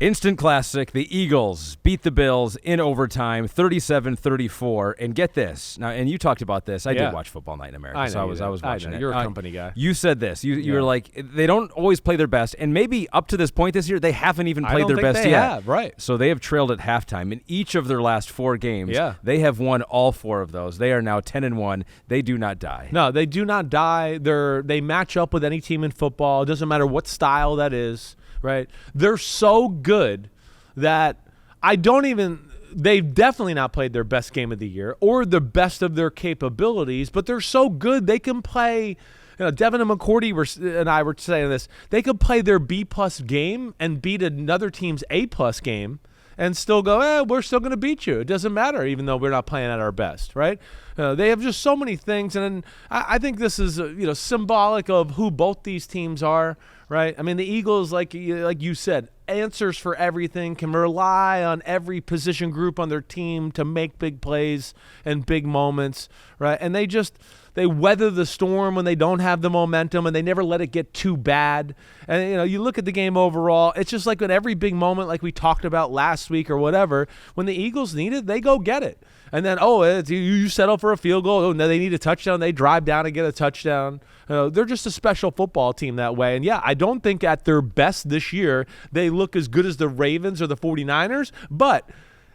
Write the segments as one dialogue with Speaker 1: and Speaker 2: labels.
Speaker 1: Instant classic. The Eagles beat the Bills in overtime, 37-34. And get this. Now, and you talked about this. I did watch Football Night in America, I was watching it.
Speaker 2: You're a company guy.
Speaker 1: You said this. You were like, they don't always play their best. And maybe up to this point this year, they haven't even played their best yet.
Speaker 2: Right.
Speaker 1: So they have trailed at halftime. In each of their last 4 games, they have won all 4 of those. They are now 10-1. They do not die.
Speaker 2: No, they do not die. They match up with any team in football. It doesn't matter what style that is. Right? They're so good that they've definitely not played their best game of the year or the best of their capabilities, but they're so good they can play. Devin and McCourty and I were saying this. They could play their B-plus game and beat another team's A-plus game and still go, we're still going to beat you. It doesn't matter, even though we're not playing at our best, right? They have just so many things, and I think this is symbolic of who both these teams are, right? I mean, the Eagles, like you said, answers for everything, can rely on every position group on their team to make big plays and big moments, right? And they weather the storm when they don't have the momentum, and they never let it get too bad. And, you look at the game overall, it's just like in every big moment like we talked about last week or whatever, when the Eagles need it, they go get it. And then, you settle for a field goal. Oh, no, they need a touchdown. They drive down and get a touchdown. They're just a special football team that way. And, I don't think at their best this year they look as good as the Ravens or the 49ers, but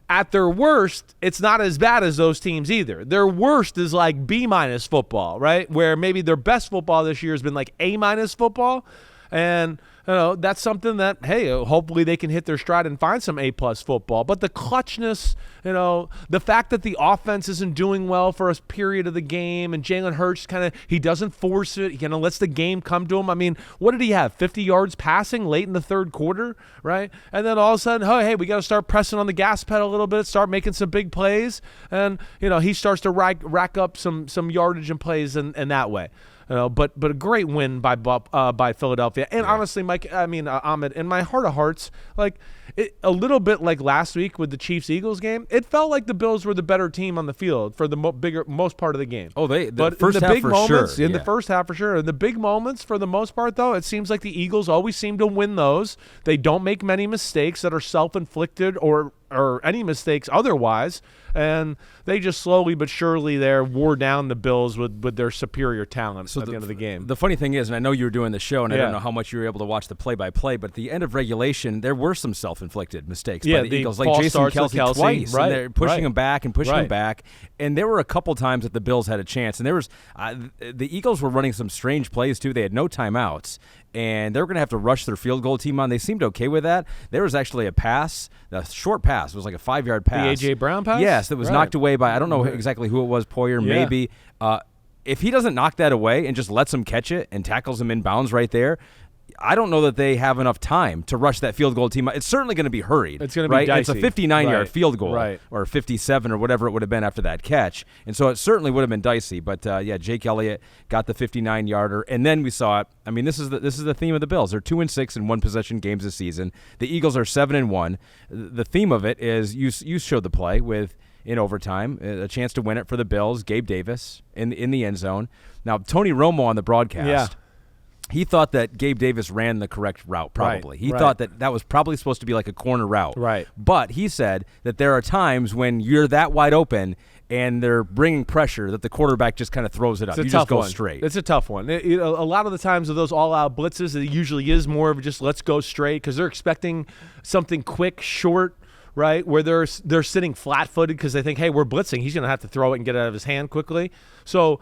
Speaker 2: at their worst, it's not as bad as those teams either. Their worst is like B- football, right? Where maybe their best football this year has been like A- football. And that's something that, hey, hopefully they can hit their stride and find some A-plus football. But the clutchness, the fact that the offense isn't doing well for a period of the game, and Jalen Hurts he doesn't force it. He kind of lets the game come to him. I mean, what did he have, 50 yards passing late in the third quarter, right? And then all of a sudden, hey, we got to start pressing on the gas pedal a little bit, start making some big plays. And, he starts to rack up some yardage and plays in that way. But a great win by Philadelphia. And honestly, Ahmed, in my heart of hearts, a little bit like last week with the Chiefs-Eagles game, it felt like the Bills were the better team on the field for the most part of the game.
Speaker 1: Oh, the first half for sure.
Speaker 2: In the first half for sure. In the big moments, for the most part, though, it seems like the Eagles always seem to win those. They don't make many mistakes that are self-inflicted or any mistakes otherwise, and they just slowly but surely wore down the Bills with their superior talent at the end of the game.
Speaker 1: The funny thing is, and I know you were doing the show, and I don't know how much you were able to watch the play-by-play, but at the end of regulation, there were some self-inflicted mistakes by the Eagles, like Jason Kelce twice,
Speaker 2: right,
Speaker 1: and they're pushing him back and pushing him back, and there were a couple times that the Bills had a chance, and there was the Eagles were running some strange plays too. They had no timeouts, and they were going to have to rush their field goal team on. They seemed okay with that. There was actually a short pass. It was like a 5-yard pass.
Speaker 2: The A.J. Brown pass?
Speaker 1: Yes, that was knocked away by, I don't know exactly who it was, Poyer maybe. If he doesn't knock that away and just lets him catch it and tackles him in bounds right there, I don't know that they have enough time to rush that field goal team. It's certainly going to be hurried.
Speaker 2: It's going to be dicey.
Speaker 1: It's a 59-yard field goal, or 57 or whatever it would have been after that catch. And so it certainly would have been dicey. But, Jake Elliott got the 59-yarder. And then we saw it. I mean, this is the theme of the Bills. They're 2-6 in one-possession games this season. The Eagles are 7-1. The theme of it is you showed the play with – in overtime, a chance to win it for the Bills, Gabe Davis in the end zone. Now, Tony Romo on the broadcast, he thought that Gabe Davis ran the correct route, probably. He thought that was probably supposed to be like a corner route.
Speaker 2: Right.
Speaker 1: But he said that there are times when you're that wide open and they're bringing pressure that the quarterback just kind of throws it up. You just go straight.
Speaker 2: It's a tough one. A lot of the times of those all-out blitzes, it usually is more of just let's go straight because they're expecting something quick, short, right, where they're sitting flat-footed because they think, hey, we're blitzing. He's going to have to throw it and get it out of his hand quickly. So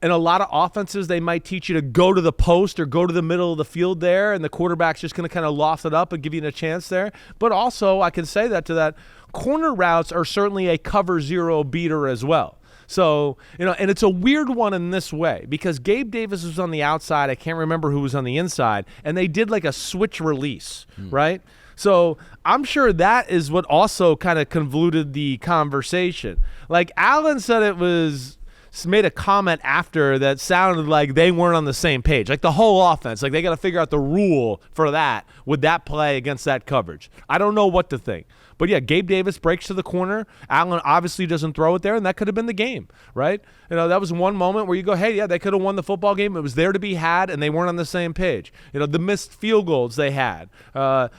Speaker 2: in a lot of offenses, they might teach you to go to the post or go to the middle of the field there, and the quarterback's just going to kind of loft it up and give you a chance there. But also, I can say that corner routes are certainly a cover zero beater as well. So, and it's a weird one in this way because Gabe Davis was on the outside. I can't remember who was on the inside, and they did like a switch release, right? So I'm sure that is what also kind of convoluted the conversation. Like Allen said it was made a comment after that sounded like they weren't on the same page. Like the whole offense, like they got to figure out the rule for that with that play against that coverage. I don't know what to think. But, yeah, Gabe Davis breaks to the corner. Allen obviously doesn't throw it there, and that could have been the game, right? That was one moment where you go, hey, yeah, they could have won the football game. It was there to be had, and they weren't on the same page. The missed field goals they had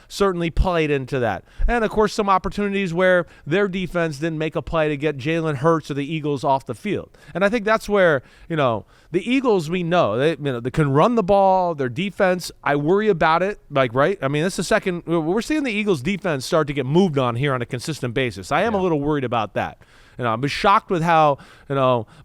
Speaker 2: certainly played into that. And, of course, some opportunities where their defense didn't make a play to get Jalen Hurts or the Eagles off the field. And I think that's where, the Eagles, we know, they can run the ball. Their defense, I worry about it, right? I mean, this is the second – we're seeing the Eagles' defense start to get moved on here on a consistent basis. I am a little worried about that. I was shocked with how,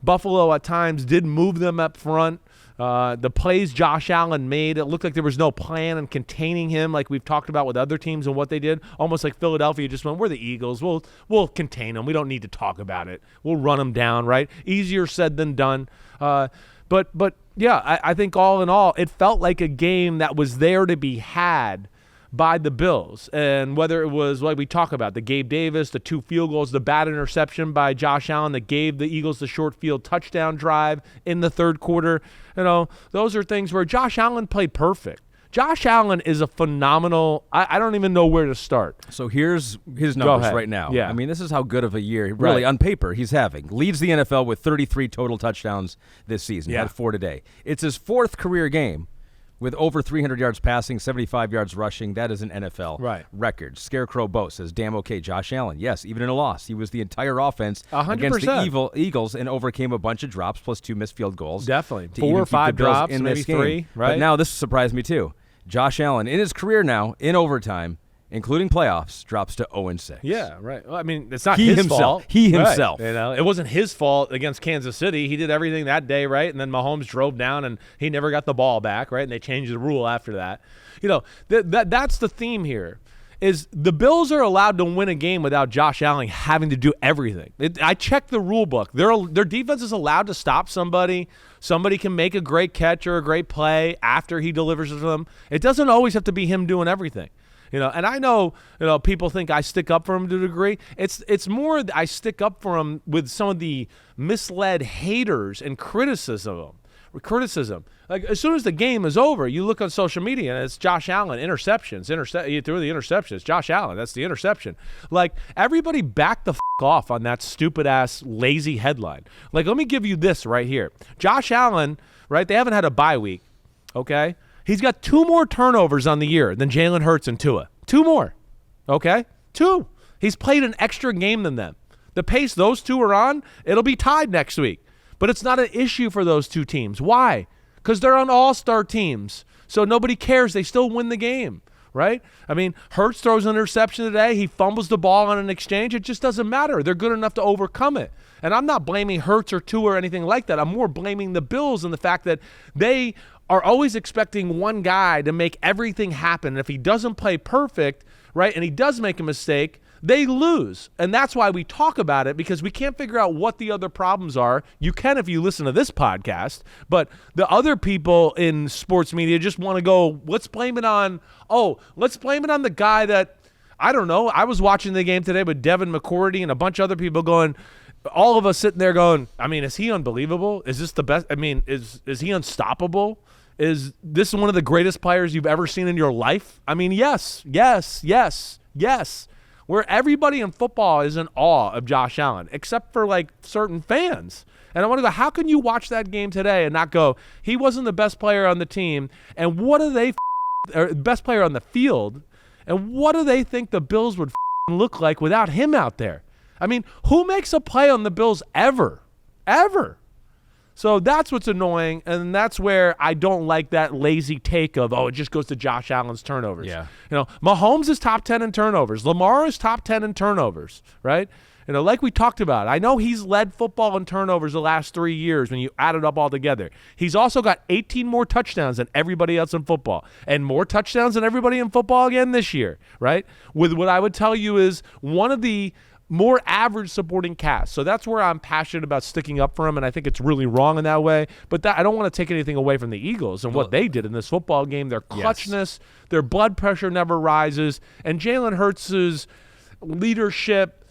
Speaker 2: Buffalo at times did move them up front. The plays Josh Allen made, it looked like there was no plan in containing him like we've talked about with other teams and what they did. Almost like Philadelphia just went, we're the Eagles. We'll contain them. We don't need to talk about it. We'll run them down, right? Easier said than done. But yeah, I think all in all, it felt like a game that was there to be had by the Bills. And whether it was like we talk about, the Gabe Davis, the 2 field goals, the bad interception by Josh Allen that gave the Eagles the short field touchdown drive in the third quarter, those are things where Josh Allen played perfect. Josh Allen is a phenomenal – I don't even know where to start.
Speaker 1: So here's his numbers right now.
Speaker 2: Yeah.
Speaker 1: I mean, this is how good of a year, really, on paper, he's having. Leads the NFL with 33 total touchdowns this season.
Speaker 2: Yeah.
Speaker 1: Had 4 today. It's his 4th career game with over 300 yards passing, 75 yards rushing. That is an NFL record. Scarecrow Bo says, damn okay, Josh Allen. Yes, even in a loss, he was the entire offense
Speaker 2: 100%.
Speaker 1: against the Eagles and overcame a bunch of drops plus 2 missed field goals.
Speaker 2: Definitely. 4 or 5 drops,
Speaker 1: in
Speaker 2: maybe 3.
Speaker 1: Right? But now this surprised me too. Josh Allen, in his career now, in overtime, including playoffs, drops to 0-6.
Speaker 2: Yeah, right. Well, I mean, it's not his fault.
Speaker 1: He himself.
Speaker 2: Right. It wasn't his fault against Kansas City. He did everything that day, right? And then Mahomes drove down, and he never got the ball back, right? And they changed the rule after that. That's the theme here. Is the Bills are allowed to win a game without Josh Allen having to do everything. I checked the rule book. Their defense is allowed to stop somebody. Somebody can make a great catch or a great play after he delivers to them. It doesn't always have to be him doing everything. And I know, people think I stick up for him to a degree. It's more I stick up for him with some of the misled haters and criticism. Like, as soon as the game is over, you look on social media and it's Josh Allen, interceptions. He threw the interception. It's Josh Allen. That's the interception. Like, everybody back the off on that stupid-ass, lazy headline. Like, let me give you this right here. Josh Allen, right, they haven't had a bye week, okay? He's got 2 more turnovers on the year than Jalen Hurts and Tua. 2 more, okay? 2. He's played an extra game than them. The pace those 2 are on, it'll be tied next week. But it's not an issue for those 2 teams. Why? Because they're on all-star teams. So nobody cares. They still win the game, right? I mean, Hurts throws an interception today. He fumbles the ball on an exchange. It just doesn't matter. They're good enough to overcome it. And I'm not blaming Hurts or Tua or anything like that. I'm more blaming the Bills and the fact that they are always expecting one guy to make everything happen. And if he doesn't play perfect, right, and he does make a mistake, they lose. And that's why we talk about it, because we can't figure out what the other problems are. You can if you listen to this podcast, but the other people in sports media just want to go, let's blame it on the guy that, I don't know. I was watching the game today with Devin McCourty and a bunch of other people going, all of us sitting there going, I mean, is he unbelievable? Is this the best? I mean, is he unstoppable? Is this one of the greatest players you've ever seen in your life? I mean, yes. Where everybody in football is in awe of Josh Allen, except for like certain fans. And I want to go, how can you watch that game today and not go, he wasn't the best player on the team, and what do they or best player on the field, and what do they think the Bills would look like without him out there? I mean, who makes a play on the Bills ever? So that's what's annoying, and that's where I don't like that lazy take of, it just goes to Josh Allen's turnovers.
Speaker 1: Yeah.
Speaker 2: Mahomes is top 10 in turnovers. Lamar is top 10 in turnovers, right? Like we talked about, I know he's led football in turnovers the last 3 years when you add it up all together. He's also got 18 more touchdowns than everybody else in football, and more touchdowns than everybody in football again this year, right? With what I would tell you is one of the more average supporting cast. So that's where I'm passionate about sticking up for him, and I think it's really wrong in that way. But I don't want to take anything away from the Eagles and what they did in this football game. Their clutchness, their blood pressure never rises, and Jalen Hurts' leadership,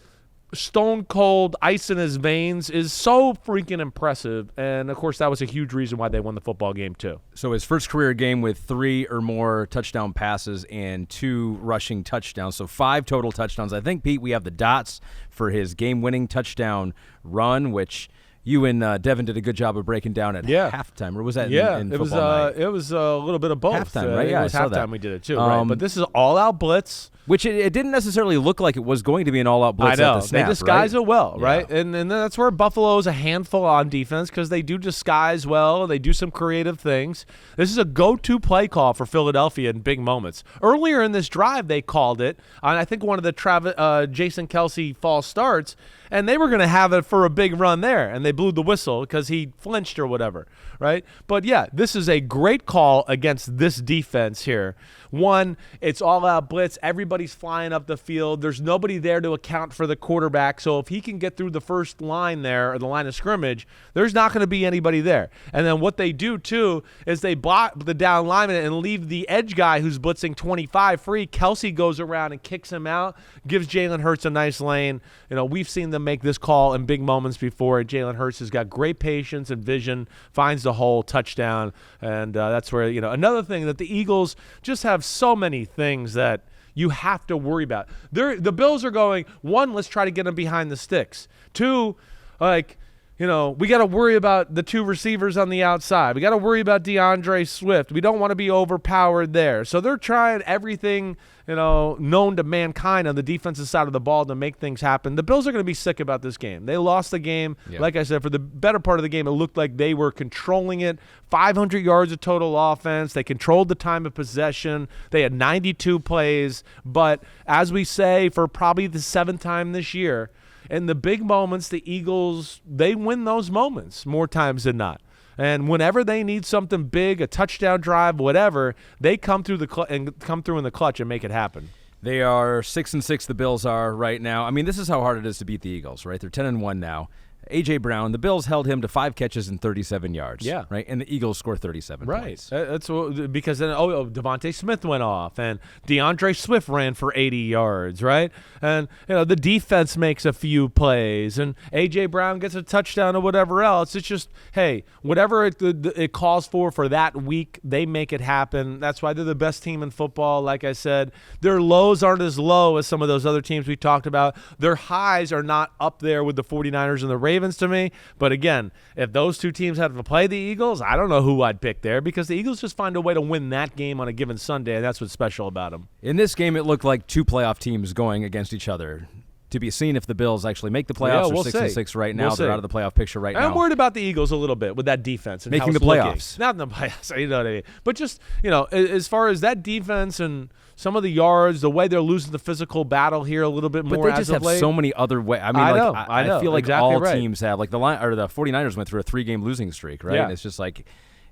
Speaker 2: stone cold ice in his veins is so freaking impressive. And, of course, that was a huge reason why they won the football game too.
Speaker 1: So his first career game with 3 or more touchdown passes and 2 rushing touchdowns. So 5 total touchdowns. I think, Pete, we have the dots for his game-winning touchdown run, which you and Devin did a good job of breaking down at halftime. Or was that in football night?
Speaker 2: It was a little bit of both.
Speaker 1: Halftime, right?
Speaker 2: It was
Speaker 1: I saw
Speaker 2: halftime
Speaker 1: that.
Speaker 2: we did it too, right? But this is all-out blitz.
Speaker 1: Which it didn't necessarily look like it was going to be an all-out blitz at the snap,
Speaker 2: they disguise it well, right?
Speaker 1: Yeah.
Speaker 2: And that's where Buffalo's a handful on defense because they do disguise well. They do some creative things. This is a go-to play call for Philadelphia in big moments. Earlier in this drive, they called it on, I think, one of the Jason Kelce false starts, and they were going to have it for a big run there, and they blew the whistle because he flinched or whatever, right? But, yeah, this is a great call against this defense here. One, it's all-out blitz. Everybody's flying up the field. There's nobody there to account for the quarterback. So if he can get through the first line there, or the line of scrimmage, there's not going to be anybody there. And then what they do, too, is they block the down lineman and leave the edge guy who's blitzing 25 free. Kelce goes around and kicks him out, gives Jalen Hurts a nice lane. You know, we've seen them make this call in big moments before. Jalen Hurts has got great patience and vision, finds the hole, touchdown. And that's where, you know, another thing that the Eagles just have so many things that you have to worry about. The Bills are going, 1, let's try to get them behind the sticks. 2, like, you know, we got to worry about the 2 receivers on the outside. We got to worry about DeAndre Swift. We don't want to be overpowered there. So they're trying everything, you know, known to mankind on the defensive side of the ball to make things happen. The Bills are going to be sick about this game. They lost the game. Yeah. Like I said, for the better part of the game, it looked like they were controlling it. 500 yards of total offense. They controlled the time of possession. They had 92 plays. But as we say, for probably the 7th time this year, in the big moments, the Eagles, they win those moments more times than not. And whenever they need something big, a touchdown drive, whatever, they come through in the clutch and make it happen.
Speaker 1: They are 6-6. The Bills are right now. I mean, this is how hard it is to beat the Eagles, right? They're 10-1 now. A.J. Brown, the Bills held him to 5 catches and 37 yards.
Speaker 2: Yeah.
Speaker 1: Right? And the Eagles score 37 points.
Speaker 2: That's because then, Devontae Smith went off, and DeAndre Swift ran for 80 yards, right? And, you know, the defense makes a few plays, and A.J. Brown gets a touchdown or whatever else. It's just, hey, whatever it calls for that week, they make it happen. That's why they're the best team in football. Like I said, their lows aren't as low as some of those other teams we talked about. Their highs are not up there with the 49ers and the Ravens to me. But again, if those 2 teams had to play the Eagles, I don't know who I'd pick there because the Eagles just find a way to win that game on a given Sunday, and that's what's special about them.
Speaker 1: In this game, it looked like 2 playoff teams going against each other. To be seen if the Bills actually make the playoffs.
Speaker 2: We'll
Speaker 1: 6-6 right now. They're out of the playoff picture right now.
Speaker 2: I'm worried about the Eagles a little bit with that defense and
Speaker 1: making
Speaker 2: how
Speaker 1: the playoffs.
Speaker 2: Not in the playoffs, you know what I mean. But just, you know, as far as that defense and some of the yards, the way they're losing the physical battle here a little bit more.
Speaker 1: But they just have so many other ways. I mean,
Speaker 2: I
Speaker 1: feel like
Speaker 2: exactly
Speaker 1: all
Speaker 2: right.
Speaker 1: teams have, like the 49ers went through a 3-game losing streak, right?
Speaker 2: Yeah.
Speaker 1: And it's just like,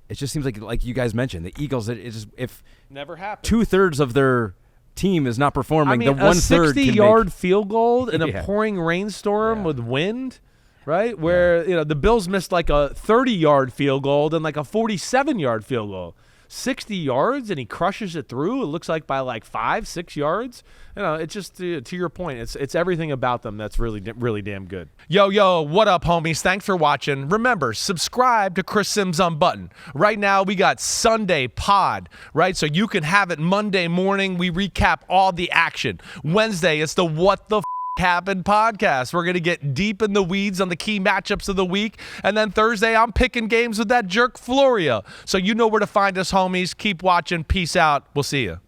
Speaker 1: it just seems like you guys mentioned, the Eagles. It just if
Speaker 2: never happened.
Speaker 1: 2/3 of their team is not performing,
Speaker 2: I mean,
Speaker 1: the 1/3
Speaker 2: a 60-yard field goal in a pouring rainstorm
Speaker 1: Yeah.
Speaker 2: with wind, right? Where you know the Bills missed like a 30-yard field goal and like a 47-yard field goal. 60 yards and he crushes it through. It looks like by like 5-6 yards. You know, it's just to your point. It's everything about them that's really damn good. Yo, what up, homies? Thanks for watching. Remember, subscribe to Chris Simms Unbuttoned. Right now, we got Sunday Pod, right? So you can have it Monday morning. We recap all the action. Wednesday, it's the What the Happened podcast. We're going to get deep in the weeds on the key matchups of the week. And then Thursday, I'm picking games with that jerk Florio. So you know where to find us, homies. Keep watching. Peace out. We'll see you.